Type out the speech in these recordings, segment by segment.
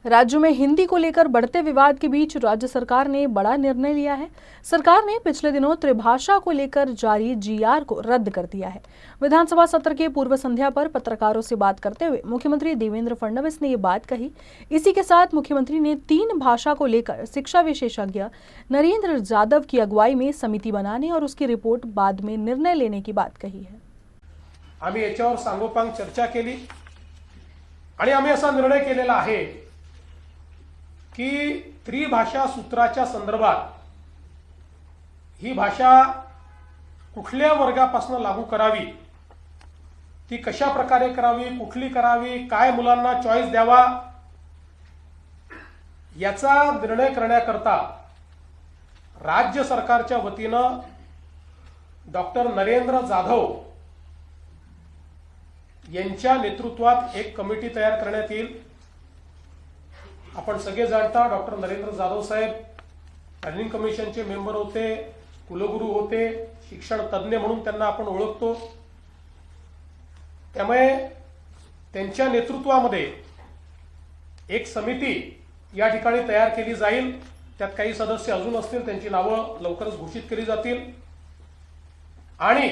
राज्य में हिंदी को लेकर बढ़ते विवाद के बीच राज्य सरकार ने बड़ा निर्णय लिया है। सरकार ने पिछले दिनों त्रिभाषा को लेकर जारी जीआर को रद्द कर दिया है। विधानसभा सत्र के पूर्व संध्या पर पत्रकारों से बात करते हुए मुख्यमंत्री देवेंद्र फडणवीस ने ये बात कही। इसी के साथ मुख्यमंत्री ने 3 भाषा को लेकर शिक्षा विशेषज्ञ नरेंद्र जाधव की अगुवाई में समिति बनाने और उसकी रिपोर्ट बाद में निर्णय लेने की बात कही है। आम्ही याच्यावर सांगोपांग चर्चा केली आणि आम्ही असा निर्णय केलेला आहे की त्रिभाषा सूत्राच्या संदर्भात ही भाषा कुठल्या वर्गापासून लागू करावी, ती कशा प्रकारे करावी, कुठली करावी, काय मुलांना चॉईस द्यावा, याचा निर्णय करण्याकरता राज्य सरकारच्या वतीनं डॉक्टर नरेंद्र जाधव यांच्या नेतृत्वात एक कमिटी तयार करण्यात येईल। आपण सगळे जाणता डॉक्टर नरेंद्र जाधव साहेब प्लॅनिंग कमिशनचे मेंबर होते, कुलगुरू होते, शिक्षण तज्ञ म्हणून त्यांना आपण ओळखतो। त्यामुळे त्यांच्या नेतृत्वामध्ये एक समिती या ठिकाणी तयार केली जाईल। त्यात काही सदस्य अजून असतील, त्यांची नावं लवकरच घोषित केली जातील आणि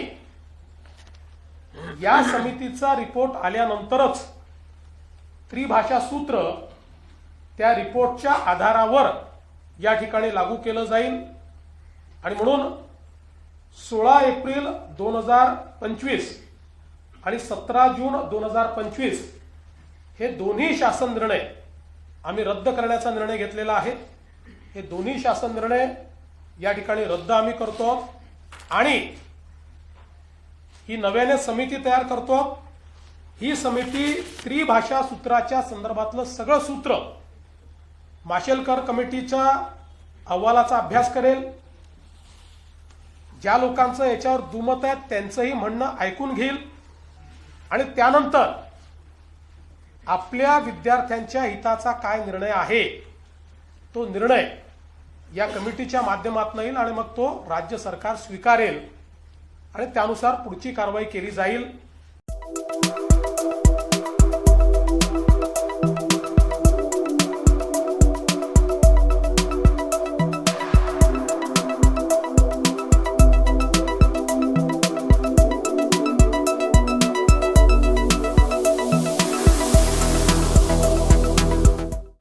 या समितीचा रिपोर्ट आल्यानंतरच त्रिभाषा सूत्र त्या रिपोर्टच्या आधारावर या ठिकाणी लागू केलं जाईल। आणि म्हणून 16 एप्रिल 2025 आणि 17 जून 2025 हे दोन्ही शासन निर्णय आम्ही रद्द करण्याचा निर्णय घेतलेला आहे। हे दोन्ही शासन निर्णय या ठिकाणी रद्द आम्ही करतो आणि ही नव्याने समिती तयार करतो। ही समिती त्रिभाषा सूत्राच्या संदर्भातलं सगळं सूत्र माशेलकर कमिटीच्या अहवालाचा अभ्यास करेल। ज्या लोकांचं याच्यावर दुमत आहे त्यांचंही म्हणणं ऐकून घेईल आणि त्यानंतर आपल्या विद्यार्थ्यांच्या हिताचा काय निर्णय आहे तो निर्णय या कमिटीच्या माध्यमातून येईल आणि मग तो राज्य सरकार स्वीकारेल आणि त्यानुसार पुढची कारवाई केली जाईल।